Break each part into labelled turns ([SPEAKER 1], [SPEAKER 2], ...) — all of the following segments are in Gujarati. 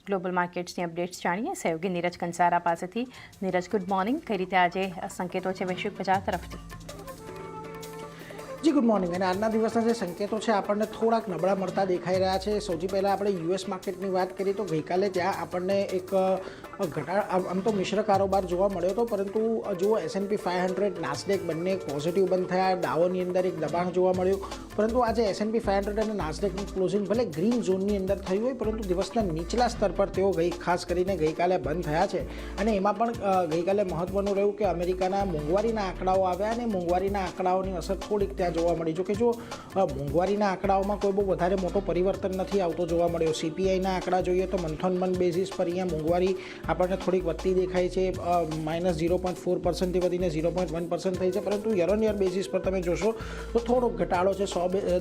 [SPEAKER 1] ગ્લોબલ માર્કેટ્સની અપડેટ્સ જાણીએ સહયોગી નીરજ કંસારા પાસેથી। Neeraj, good morning. કઈ રીતે આજે સંકેતો છે વૈશ્વિક બજાર તરફથી?
[SPEAKER 2] જી ગુડ મોર્નિંગ। અને આજના દિવસના જે સંકેતો છે આપણને થોડાક નબળા મળતા દેખાઈ રહ્યા છે। સૌથી પહેલાં આપણે યુએસ માર્કેટની વાત કરીએ તો ગઈકાલે ત્યાં આપણને એક આમ તો મિશ્ર કારોબાર જોવા મળ્યો હતો, પરંતુ જુઓ S&P 500 નાસ્ડેક બંને પોઝિટિવ બંધ થયા। ડાવોની અંદર એક દબાણ જોવા મળ્યું, પરંતુ આજે S&P 500 અને નાસ્ડેકનું ક્લોઝિંગ ભલે ગ્રીન ઝોનની અંદર થયું હોય, પરંતુ દિવસના નીચલા સ્તર પર તેઓ ખાસ કરીને ગઈકાલે બંધ થયા છે। અને એમાં પણ ગઈકાલે મહત્વનું રહ્યું કે અમેરિકાના મોંઘવારીના આંકડાઓ આવ્યા અને મોંઘવારીના આંકડાઓની અસર થોડીક ત્યાં જોવા મળી। જો કે જો મોંઘવારીના આંકડાઓમાં કોઈ બહુ વધારે મોટો પરિવર્તન નથી આવતો જોવા મળ્યો। CPIના આંકડા જોઈએ તો મંથ ઓન મંથ બેઝિસ પર અહીંયા મોંઘવારી આપણને થોડીક વધતી દેખાય છે, -0.4%થી વધીને 0.1% થઈ છે, પરંતુ યર ઓન યર બેઝિસ પર તમે જોશો તો થોડોક ઘટાડો છે,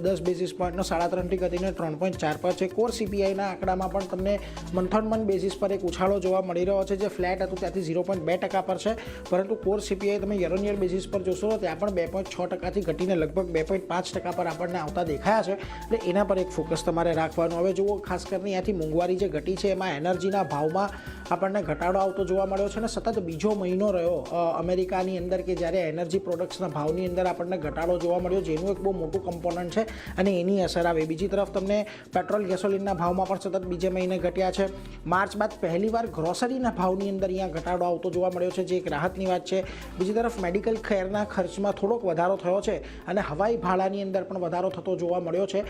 [SPEAKER 2] 10 બેઝિસ પોઈન્ટનો 3.5થી ઘટીને 3.4 પર છે। કોર CPIના આંકડામાં પણ તમને મંથ ઓન મંથ બેઝિસ પર એક ઉછાળો જોવા મળી રહ્યો છે, જે ફ્લેટ હતું ત્યાંથી 0.2% પર છે, પરંતુ કોર CPI તમે યર ઓન યર બેઝિસ પર જોશો તો ત્યાં પણ 2.6%થી ઘટીને લગભગ 2.5% પર આપણને આવતા દેખાયા છે। એટલે એના પર એક ફોકસ તમારે રાખવાનું। હવે જુઓ, ખાસ કરીને અહીંયાથી મોંઘવારી જે ઘટી છે એમાં એનર્જીના ભાવમાં આપણને ઘટાડો આવતો જોવા મળ્યો છે, અને સતત બીજો મહિનો રહ્યો અમેરિકાની અંદર કે જ્યારે એનર્જી પ્રોડક્ટ્સના ભાવની અંદર આપણને ઘટાડો જોવા મળ્યો, જેનું એક બહુ મોટું કમ્પોનન્ટ છે અને એની અસર આવે। બીજી તરફ તમને પેટ્રોલ ગેસોલિનના ભાવમાં પણ સતત બીજે મહિને ઘટ્યા છે। માર્ચ બાદ પહેલીવાર ગ્રોસરીના ભાવની અંદર અહીંયા ઘટાડો આવતો જોવા મળ્યો છે, જે એક રાહતની વાત છે। બીજી તરફ મેડિકલ કેરના ખર્ચમાં થોડોક વધારો થયો છે અને હવાઈ ભાડાની અંદર પણ વધારો થતો જોવા મળ્યો છે।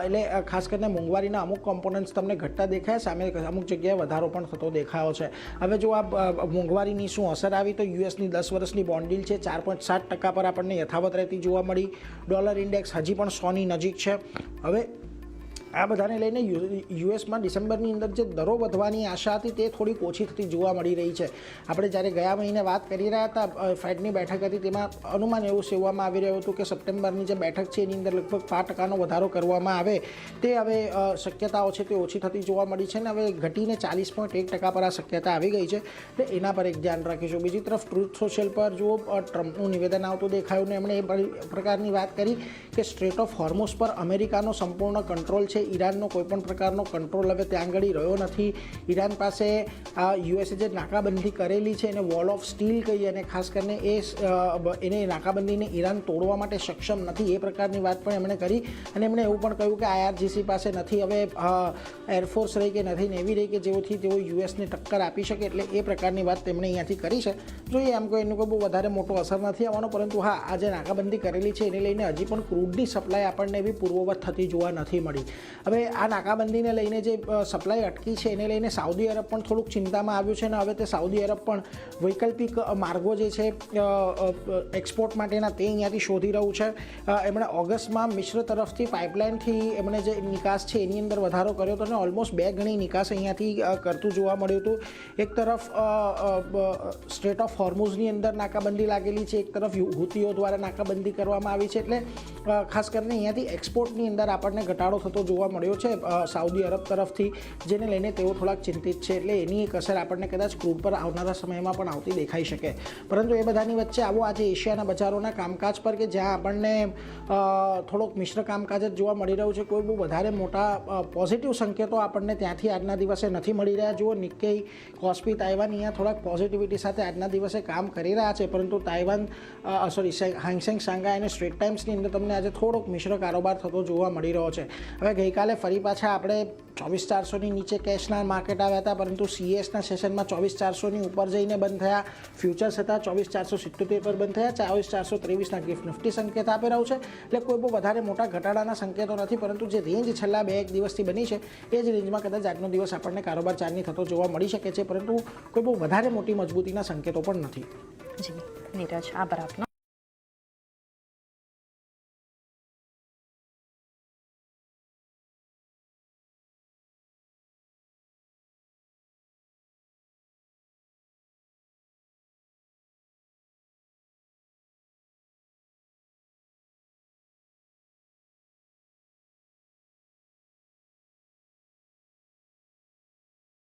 [SPEAKER 2] એટલે ખાસ કરીને મોંઘવારીના અમુક કોમ્પોનન્ટ્સ તમને ઘટતા દેખાય, સામે અમુક જગ્યાએ વધારો પણ થતો દેખાયો છે। હવે જો આ મોંઘવારીની શું અસર આવી તો યુએસની 10 વર્ષની બોન્ડ ડીલ છે 4.7% પર આપણને યથાવત રહેતી જોવા મળી। ડોલર ઇન્ડેક્સ હજી પણ 100ની નજીક છે। હવે આ બધાને લઈને યુએસમાં ડિસેમ્બરની અંદર જે દરો વધવાની આશા હતી તે થોડીક ઓછી થતી જોવા મળી રહી છે। આપણે જ્યારે ગયા મહિને વાત કરી રહ્યા હતા, ફેડની બેઠક હતી, તેમાં અનુમાન એવું સેવવામાં આવી રહ્યું હતું કે સપ્ટેમ્બરની જે બેઠક છે એની અંદર લગભગ 5%નો વધારો કરવામાં આવે, તે હવે શક્યતાઓ છે તે ઓછી થતી જોવા મળી છે, ને હવે ઘટીને 40.1% પર આ શક્યતા આવી ગઈ છે। એટલે એના પર એક ધ્યાન રાખીશું। બીજી તરફ ટ્રુથ સોશિયલ પર જુઓ, ટ્રમ્પનું નિવેદન આવતું દેખાયું ને એમણે એ પ્રકારની વાત કરી કે સ્ટ્રેટ ઓફ હોર્મુઝ પર અમેરિકાનો સંપૂર્ણ કંટ્રોલ છે, ઈરાનનો કોઈપણ પ્રકારનો કંટ્રોલ હવે ત્યાં આગળ રહ્યો નથી। ઈરાન પાસે યુએસએ જે નાકાબંધી કરેલી છે એને વોલ ઓફ સ્ટીલ કહી, અને ખાસ કરીને એને નાકાબંધીને ઈરાન તોડવા માટે સક્ષમ નથી, એ પ્રકારની વાત પણ એમણે કરી। અને એમણે એવું પણ કહ્યું કે IRGC પાસે નથી હવે એરફોર્સ રહી કે નથી નેવી રહી કે જેઓથી તેઓ યુએસને ટક્કર આપી શકે, એટલે એ પ્રકારની વાત તેમણે અહીંયાથી કરી છે। જોઈએ, આમ કોઈ એનું કોઈ બહુ વધારે મોટો અસર નથી આવવાનો, પરંતુ હા, આ જે નાકાબંધી કરેલી છે એને લઈને હજી પણ ક્રૂડની સપ્લાય આપણને એવી પૂર્વવત થતી જોવા નથી મળી। હવે આ નાકાબંધીને લઈને જે સપ્લાય અટકી છે એને લઈને સાઉદી અરબ પણ થોડુંક ચિંતામાં આવ્યું છે, અને હવે તે સાઉદી અરબ પણ વૈકલ્પિક માર્ગો જે છે એક્સપોર્ટ માટેના તે અહીંયાથી શોધી રહ્યું છે। એમણે ઓગસ્ટમાં મિશ્ર તરફથી પાઇપલાઇનથી એમણે જે નિકાસ છે એની અંદર વધારો કર્યો હતો અને ઓલમોસ્ટ 2 ગણી નિકાસ અહીંયાથી કરતું જોવા મળ્યું હતું। એક તરફ સ્ટ્રેટ ઓફ હોર્મુઝની અંદર નાકાબંધી લાગેલી છે, એક તરફ હુતીઓ દ્વારા નાકાબંધી કરવામાં આવી છે, એટલે ખાસ કરીને અહીંયાથી એક્સપોર્ટની અંદર આપણને ઘટાડો થતો જોવા મળ્યો છે સાઉદી અરબ તરફથી, જેને લઈને તેઓ થોડાક ચિંતિત છે। એટલે એની એક અસર આપણને કદાચ ક્રૂડ પર આવનારા સમયમાં પણ આવતી દેખાઈ શકે। પરંતુ એ બધાની વચ્ચે આવો આજે એશિયાના બજારોના કામકાજ પર કે જ્યાં આપણને થોડોક મિશ્ર કામકાજ જ જોવા મળી રહ્યું છે, કોઈ બહુ વધારે મોટા પોઝિટિવ સંકેતો આપણને ત્યાંથી આજના દિવસે નથી મળી રહ્યા। જુઓ, નિક્કેઈ, કોસ્પી, તાઇવાન અહીંયા થોડાક પોઝિટિવિટી સાથે આજના દિવસે કામ કરી રહ્યા છે, પરંતુ તાઇવાન હાંગસેંગ, શાંઘાઈ અને સ્ટ્રેટ ટાઈમ્સની અંદર તમને આજે થોડોક મિશ્ર કારોબાર થતો જોવા મળી રહ્યો છે। હવે ગઈકાલે ફરી પાછા આપણે 24,400ની નીચે કેશના માર્કેટ આવ્યા હતા, પરંતુ CSના સેશનમાં 24,400ની ઉપર જઈને બંધ થયા। ફ્યુચર્સ હતા 24,477 પર બંધ થયા। 24,423ના ગિફ્ટ નિફ્ટી સંકેત આપી રહ્યું છે, એટલે કોઈ બહુ વધારે મોટા ઘટાડાના સંકેતો નથી, પરંતુ જે રેન્જ છેલ્લા 2-1 દિવસથી બની છે એ જ રેન્જમાં કદાચ આજનો દિવસ આપણને કારોબાર ચાલની થતો જોવા મળી શકે છે, પરંતુ કોઈ બહુ વધારે મોટી મજબૂતીના સંકેતો પણ નથી।
[SPEAKER 1] જી નીરજ, આભાર આપનો।